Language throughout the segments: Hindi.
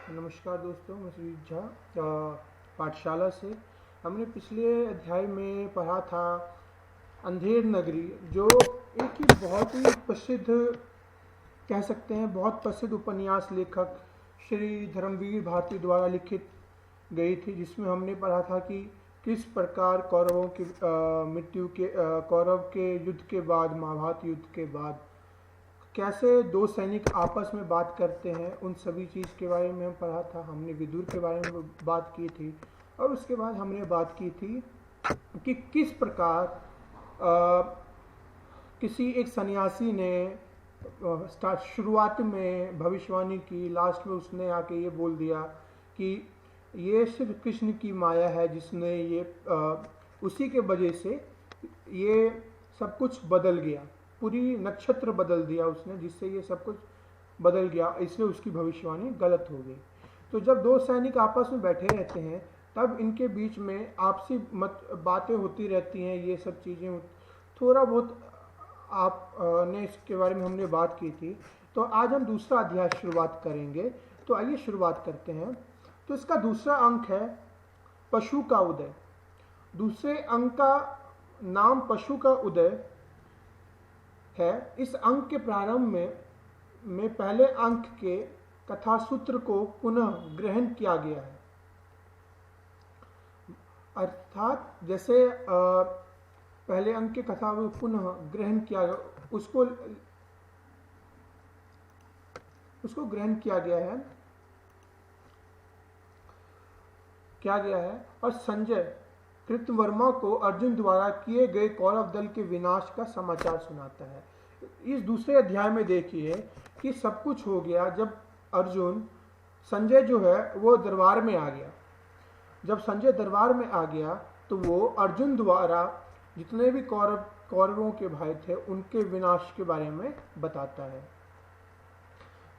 नमस्कार दोस्तों, मैं सुजीत झा पाठशाला से। हमने पिछले अध्याय में पढ़ा था अंधेर नगरी, जो एक ही बहुत ही प्रसिद्ध, कह सकते हैं बहुत प्रसिद्ध उपन्यास लेखक श्री धर्मवीर भारती द्वारा लिखित गई थी, जिसमें हमने पढ़ा था कि किस प्रकार कौरवों की मृत्यु के कौरव के युद्ध के बाद, महाभारत युद्ध के बाद कैसे दो सैनिक आपस में बात करते हैं, उन सभी चीज़ के बारे में हम पढ़ा था। हमने विदुर के बारे में बात की थी और उसके बाद हमने बात की थी कि किस प्रकार किसी एक सन्यासी ने शुरुआत में भविष्यवाणी की, लास्ट में उसने आके ये बोल दिया कि ये सिर्फ कृष्ण की माया है, जिसने ये उसी के वजह से ये सब कुछ बदल गया, पूरी नक्षत्र बदल दिया उसने, जिससे ये सब कुछ बदल गया, इसलिए उसकी भविष्यवाणी गलत हो गई। तो जब दो सैनिक आपस में बैठे रहते हैं तब इनके बीच में आपसी बातें होती रहती हैं, ये सब चीज़ें थोड़ा बहुत आप ने इसके बारे में हमने बात की थी। तो आज हम दूसरा अध्याय शुरुआत करेंगे। तो आइए शुरुआत करते हैं। तो इसका दूसरा अंक है पशु का उदय। दूसरे अंक का नाम पशु का उदय है। इस अंक के प्रारंभ में पहले अंक के कथा सूत्र को पुनः ग्रहण किया गया है, अर्थात जैसे पहले अंक के कथा में पुनः ग्रहण किया गया, उसको ग्रहण किया गया है और संजय कृतवर्मा को अर्जुन द्वारा किए गए कौरव दल के विनाश का समाचार सुनाता है। इस दूसरे अध्याय में देखिए कि सब कुछ हो गया जब संजय जो है वो दरबार में आ गया। जब संजय दरबार में आ गया तो वो अर्जुन द्वारा जितने भी कौरवों के भाई थे उनके विनाश के बारे में बताता है।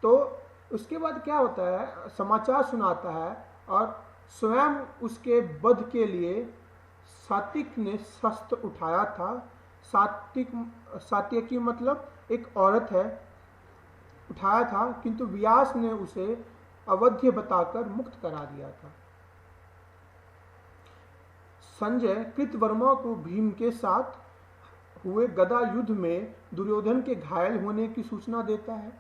तो उसके बाद क्या होता है, समाचार सुनाता है और स्वयं उसके वध के लिए सात्विक ने शस्त्र उठाया था। सात्यकी मतलब एक औरत है, उठाया था, किंतु व्यास ने उसे अवध्य बताकर मुक्त करा दिया था। संजय कृतवर्मा को भीम के साथ हुए गदा युद्ध में दुर्योधन के घायल होने की सूचना देता है।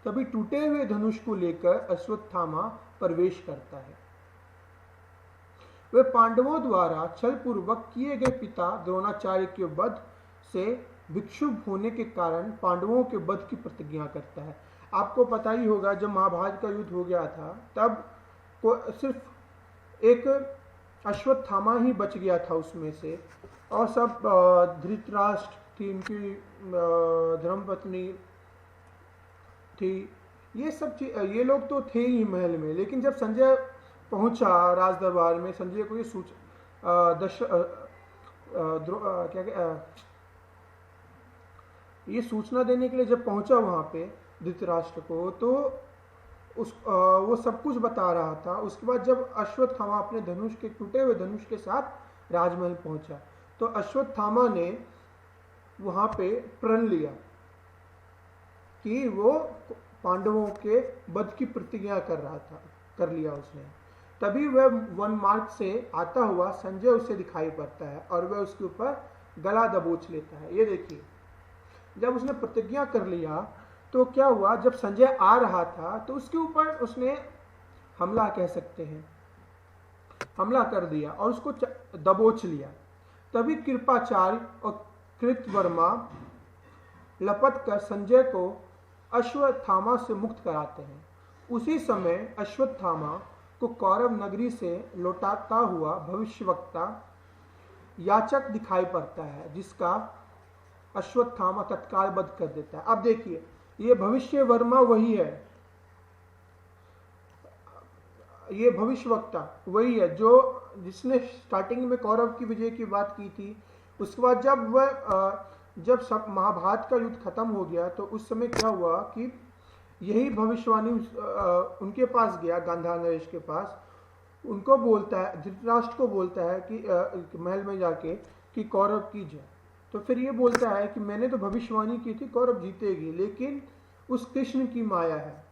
तभी टूटे हुए धनुष को लेकर अश्वत्थामा प्रवेश करता है। वे पांडवों द्वारा छलपूर्वक किए गए पिता द्रोणाचार्य के वध से विक्षुब्ध होने के कारण पांडवों के वध की प्रतिज्ञा करता है। आपको पता ही होगा, जब महाभारत का युद्ध हो गया था तब सिर्फ एक अश्वत्थामा ही बच गया था उसमें से, और सब धृतराष्ट्र थी, उनकी धर्मपत्नी थी, ये लोग तो थे ही महल में। लेकिन जब संजय पहुंचा राज दरबार में, संजय को ये ये सूचना देने के लिए जब पहुंचा वहां पे धृतराष्ट्र को, तो वो सब कुछ बता रहा था। उसके बाद जब अश्वत्थामा अपने टूटे हुए धनुष के साथ राजमहल पहुंचा, तो अश्वत्थामा ने वहां पे प्रण लिया कि वो पांडवों के वध की प्रतिज्ञा कर लिया उसने। तभी वह वन मार्ग से आता हुआ संजय उसे दिखाई पड़ता है और वह उसके ऊपर गला दबोच लेता है। ये देखिए, जब उसने प्रतिज्ञा कर लिया तो क्या हुआ, जब संजय आ रहा था तो उसके ऊपर उसने हमला, कह सकते हैं हमला कर दिया और उसको दबोच लिया। तभी कृपाचार्य और कृतवर्मा लपट कर संजय को अश्वत्थामा से मुक्त कराते हैं। उसी समय अश्वत्थामा को कौरव नगरी से लौटाता हुआ भविष्यवक्ता याचक दिखाई पड़ता है, जिसका अश्वत्थामा तत्काल वध कर देता है। अब देखिए, ये भविष्य वर्मा वही है, ये भविष्यवक्ता वही है जिसने स्टार्टिंग में कौरव की विजय की बात की थी। उसके बाद जब सब महाभारत का युद्ध खत्म हो गया तो उस समय क्या हुआ कि यही भविष्यवाणी उनके पास गया, गांधार नरेश के पास। उनको बोलता है, धृतराष्ट्र को बोलता है कि महल में जाके कि कौरव की जय। तो फिर ये बोलता है कि मैंने तो भविष्यवाणी की थी कौरव जीतेगी, लेकिन उस कृष्ण की माया है।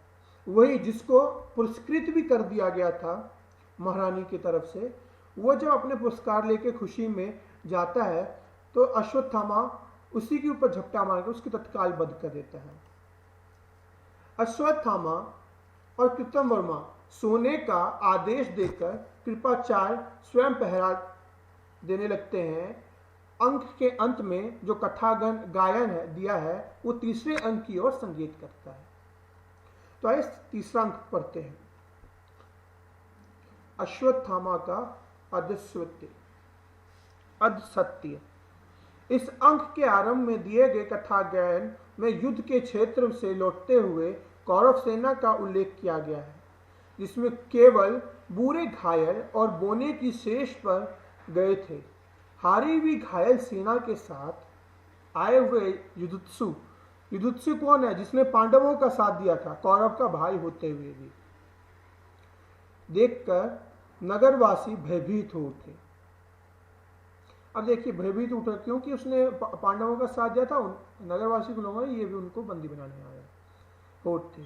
वही जिसको पुरस्कृत भी कर दिया गया था महारानी की तरफ से, वो जब अपने पुरस्कार लेके खुशी में जाता है तो अश्वत्थामा उसी के ऊपर झपटा मार के उसकी तत्काल वध कर देता है। अश्वत्थामा और कृतवर्मा सोने का आदेश देकर कृपाचार्य स्वयं पहरा देने लगते हैं। अंक के अंत में जो कथागन गायन है दिया है वो तीसरे अंक की ओर संकेत करता है। तो आइए तीसरा अंक पढ़ते हैं। अश्वत्थामा का अधसत्य। इस अंक के आरंभ में दिए गए कथा गायन में युद्ध के क्षेत्र से लौटते हुए कौरव सेना का उल्लेख किया गया है, जिसमें केवल बुरे घायल और बोने की शेष पर गए थे। हारी हुई घायल सेना के साथ आए हुए युधिष्ठिर कौन है? जिसने पांडवों का साथ दिया था, कौरव का भाई होते हुए भी, देखकर नगरवासी भयभीत हो उठे। अब देखिए भयभीत उठे क्योंकि उसने पांडवों का साथ दिया था। नगरवासी के लोगों ने ये भी उनको बंदी बनाने आया होते।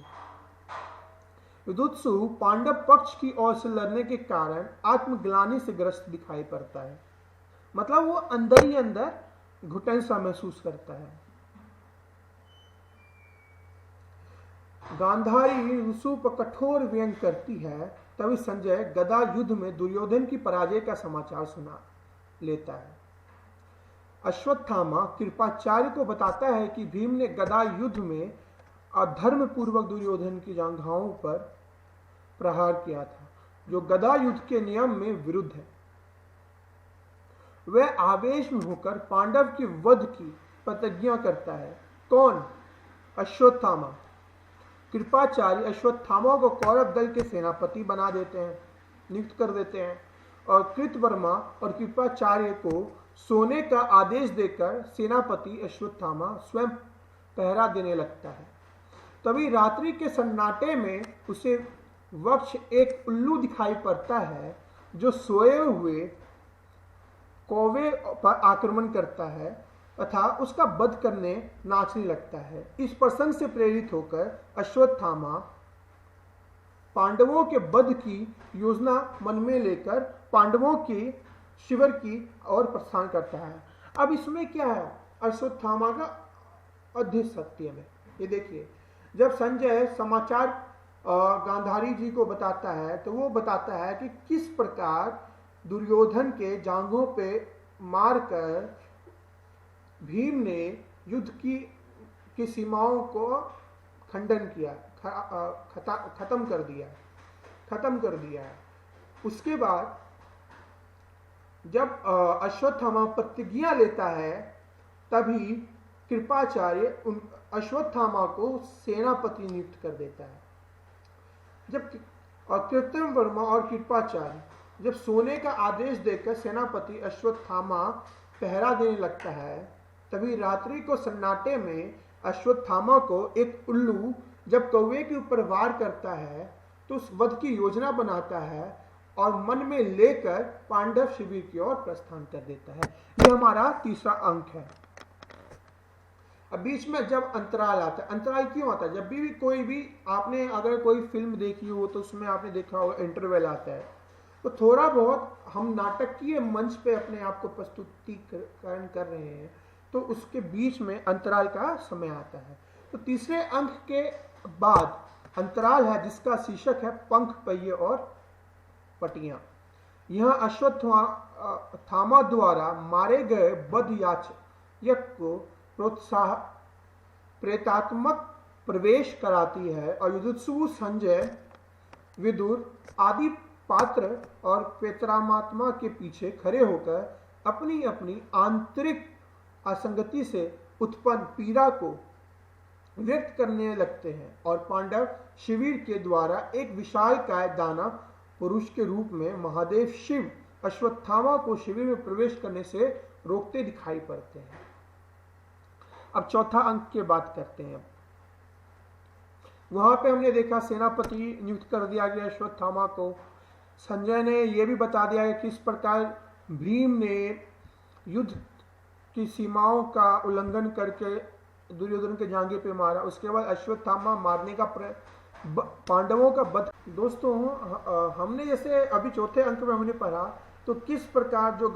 युधिष्ठिर पांडव पक्ष की ओर से लड़ने के कारण आत्मग्लानि से ग्रस्त दिखाई पड़ता है। मतलब वो अंदर ही अंदर घुटन सा महसूस करता है। गांधारी युधिष्ठिर पर कठोर व्यंग करती है। तभी संजय गदा युद्ध में दुर्योधन की पराजय का समाचार सुना लेता है। अश्वत्थामा कृपाचार्य को बताता है कि भीम ने गदा युद्ध में अधर्म पूर्वक दुर्योधन की जांघाओं पर प्रहार किया था, जो गदा युद्ध के नियम में विरुद्ध है। वह आवेश में होकर पांडव की वध की प्रतिज्ञा करता है। कौन? अश्वत्थामा। कृपाचार्य अश्वत्थामा को कौरव दल के सेनापति बना देते हैं, नियुक्त कर देते हैं, और कृतवर्मा और कृपाचार्य को सोने का आदेश देकर सेनापति अश्वत्थामा स्वयं पहरा देने लगता है। तभी रात्रि के सन्नाटे में उसे वक्ष एक उल्लू दिखाई पड़ता है, जो सोए हुए कौवे पर आक्रमण करता है तथा उसका वध करने नाचने लगता है। इस प्रसंग से प्रेरित होकर अश्वत्थामा पांडवों के वध की योजना मन में लेकर पांडवों के शिविर की ओर प्रस्थान करता है। अब इसमें क्या है? अश्वत्थामा का अधसत्य में ये देखिए, जब संजय समाचार गांधारी जी को बताता है तो वो बताता है कि किस प्रकार दुर्योधन के जांघों पे मारकर भीम ने युद्ध की सीमाओं को खंडन किया, खत्म कर दिया है। उसके बाद जब अश्वत्थामा प्रतिज्ञा लेता है तभी कृपाचार्य अश्वत्थामा को सेनापति नियुक्त कर देता है। जब कृतवर्मा और कृपाचार्य जब सोने का आदेश देकर सेनापति अश्वत्थामा पहरा देने लगता है, तभी रात्रि को सन्नाटे में अश्वत्थामा को एक उल्लू जब कौवे के ऊपर वार करता है तो उस वध की योजना बनाता है और मन में लेकर पांडव शिविर की ओर प्रस्थान कर देता है। यह हमारा तीसरा अंक है। अब बीच में जब अंतराल आता है, अंतराल क्यों आता है? जब भी कोई भी आपने अगर कोई फिल्म देखी हो तो उसमें आपने देखा होगा इंटरवल आता है, तो थोड़ा बहुत हम नाटकीय मंच पे अपने आप को प्रस्तुतिकरण कर रहे हैं तो उसके बीच में अंतराल का समय आता है। तो तीसरे अंक के बाद अंतराल है जिसका शीर्षक है पंख, पहिए और पटियां। यह अश्वत्थामा द्वारा मारे गए बद याचक को प्रेतात्मक प्रवेश कराती है और युधिष्ठिर, संजय, विदुर आदि पात्र और प्रेतात्मा के पीछे खड़े होकर अपनी अपनी आंतरिक असंगति से उत्पन्न पीड़ा को व्यक्त करने लगते हैं और पांडव शिविर के द्वारा एक विशालकाय दानव पुरुष के रूप में महादेव शिव अश्वत्थामा को शिविर में प्रवेश करने से रोकते दिखाई पड़ते हैं। अब चौथा अंक की बात करते हैं। वहां पे हमने देखा सेनापति नियुक्त कर दिया गया अश्वत्थामा को। संजय ने यह भी बता दिया कि किस प्रकार भीम ने युद्ध की सीमाओं का उल्लंघन करके दुर्योधन के जांघे पे मारा। उसके बाद अश्वत्थामा मारने का पांडवों का वध। दोस्तों हमने जैसे अभी चौथे अंक में हमने पढ़ा तो किस प्रकार जो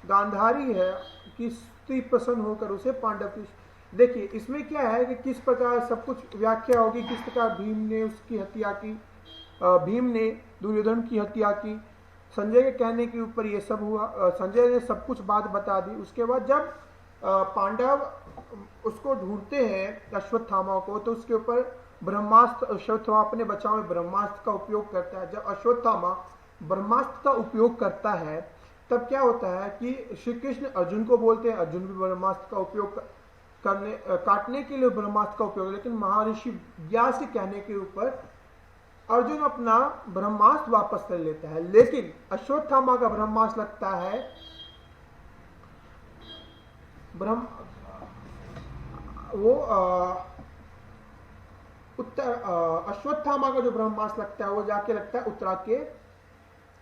गांधारी है कि स्त्री प्रसन्न होकर उसे पांडव की, देखिए इसमें क्या है कि किस प्रकार सब कुछ व्याख्या होगी, किस प्रकार भीम ने उसकी हत्या की, भीम ने दुर्योधन की हत्या की, संजय के कहने के ऊपर ये सब हुआ। संजय ने सब कुछ बात बता दी। उसके बाद जब पांडव उसको ढूंढते हैं अश्वत्थामा को, तो उसके ऊपर ब्रह्मास्त्र, अश्वत्थामा अपने बचाव में ब्रह्मास्त्र का उपयोग करता है। जब अश्वत्थामा ब्रह्मास्त्र का उपयोग करता है तब क्या होता है कि श्री कृष्ण अर्जुन को बोलते हैं, अर्जुन भी ब्रह्मास्त्र का उपयोग करने काटने के लिए ब्रह्मास्त्र का उपयोग, लेकिन महर्षि व्यास के कहने के ऊपर अर्जुन अपना ब्रह्मास्त्र वापस कर लेता है। लेकिन अश्वत्थामा का ब्रह्मास्त्र लगता है अश्वत्थामा का जो ब्रह्मास्त्र लगता है वो जाके लगता है उत्तरा के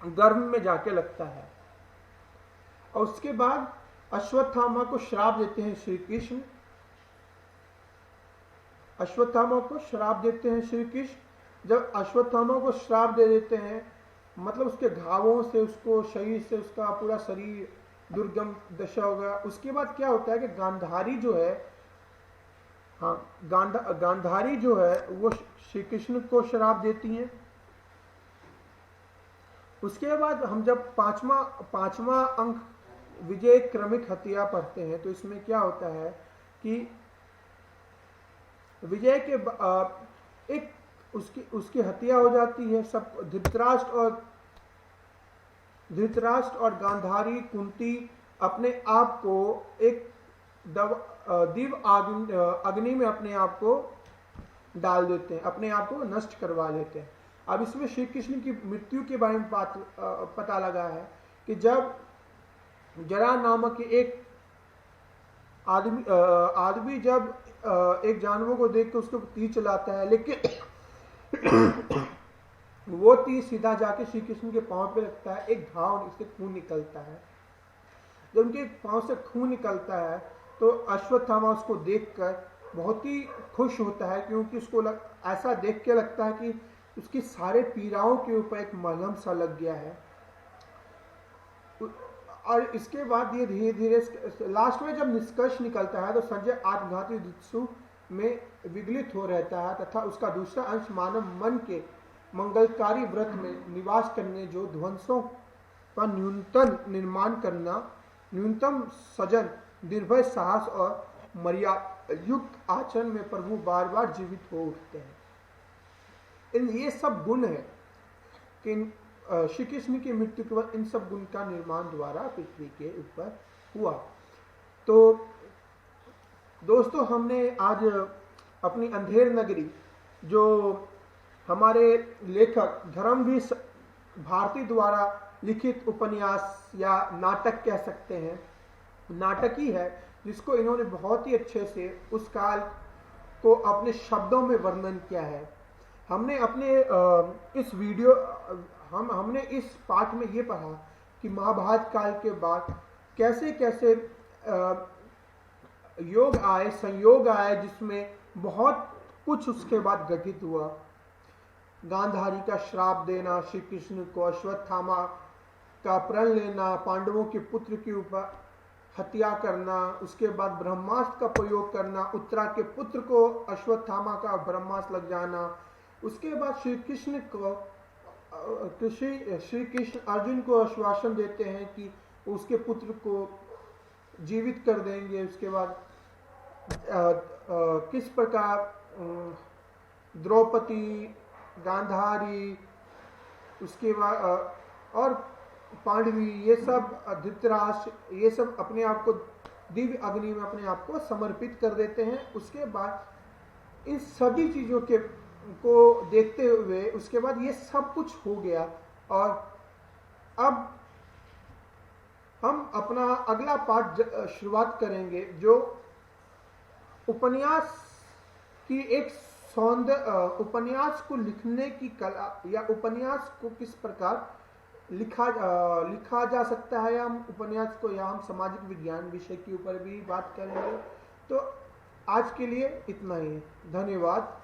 गर्भ में जाके लगता है। और उसके बाद अश्वत्थामा को श्राप देते हैं श्री कृष्ण, अश्वत्थामा को श्राप देते हैं श्री कृष्ण। जब अश्वत्थामा को श्राप दे देते हैं मतलब उसके घावों से, उसको शरीर से उसका पूरा शरीर दुर्गम दशा होगा। उसके बाद क्या होता है कि गांधारी जो है, हाँ गांधारी जो है वो श्री कृष्ण को श्राप देती हैं। उसके बाद हम जब पांचवा अंक विजय क्रमिक हत्या पढ़ते हैं तो इसमें क्या होता है कि विजय के एक उसकी हत्या हो जाती है। सब धृतराष्ट्र और गांधारी, कुंती अपने आप को एक दिव्य अग्नि में अपने आप को डाल देते हैं, अपने आप को नष्ट करवा लेते हैं। अब इसमें श्री कृष्ण की मृत्यु के बारे में पता लगा है कि जब जरा नामक एक आदमी जब एक जानवर को देख के उसको तीर चलाता है, लेकिन वो तीर सीधा जाके श्री कृष्ण के पांव पे लगता है, एक घाव इससे खून निकलता है। जब उनके पांव से खून निकलता है तो अश्वत्थामा उसको देखकर बहुत ही खुश होता है, क्योंकि उसको ऐसा देख के लगता है कि उसकी सारे पीड़ाओं के ऊपर एक मलहम सा लग गया है। और इसके बाद ये धीरे धीरे लास्ट में जब निष्कर्ष निकलता है तो संजय आत्मघाती जुत्सु में विगलित हो रहता है तथा उसका दूसरा अंश मानव मन के मंगलकारी व्रत में निवास करने, जो ध्वंसों का न्यूनतम निर्माण करना, न्यूनतम सजन, निर्भय साहस और मर्यादा युक्त आचरण में प्रभु बार बार जीवित हो उठते हैं। ये सब गुण है कि श्री कृष्ण की मृत्यु के बाद इन सब गुण का निर्माण द्वारा पृथ्वी के ऊपर हुआ। तो दोस्तों हमने आज अपनी अंधेर नगरी, जो हमारे लेखक धर्मवीर भारती द्वारा लिखित उपन्यास या नाटक कह सकते हैं, नाटक ही है, जिसको इन्होंने बहुत ही अच्छे से उस काल को अपने शब्दों में वर्णन किया है। हमने अपने इस वीडियो हमने इस पाठ में ये पढ़ा कि महाभारत काल के बाद कैसे कैसे योग आए, संयोग आए, जिसमें बहुत कुछ उसके बाद घटित हुआ। गांधारी का श्राप देना, श्री कृष्ण को अश्वत्थामा का प्रण लेना, पांडवों के पुत्र के ऊपर हत्या करना, उसके बाद ब्रह्मास्त्र का प्रयोग करना, उत्तरा के पुत्र को अश्वत्थामा का ब्रह्मास्त्र लग जाना, उसके बाद श्री कृष्ण अर्जुन को आश्वासन देते हैं कि उसके पुत्र को जीवित कर देंगे। उसके बाद किस प्रकार द्रौपदी, गांधारी, उसके बाद और पांडवी, ये सब धृतराष्ट्र, ये सब अपने आप को दिव्य अग्नि में अपने आप को समर्पित कर देते हैं। उसके बाद इन सभी चीजों को देखते हुए उसके बाद ये सब कुछ हो गया, और अब हम अपना अगला पाठ शुरुआत करेंगे, जो उपन्यास की एक उपन्यास को लिखने की कला, या उपन्यास को किस प्रकार लिखा जा सकता है, या हम उपन्यास को, या हम सामाजिक विज्ञान विषय के ऊपर भी बात करेंगे। तो आज के लिए इतना ही, धन्यवाद।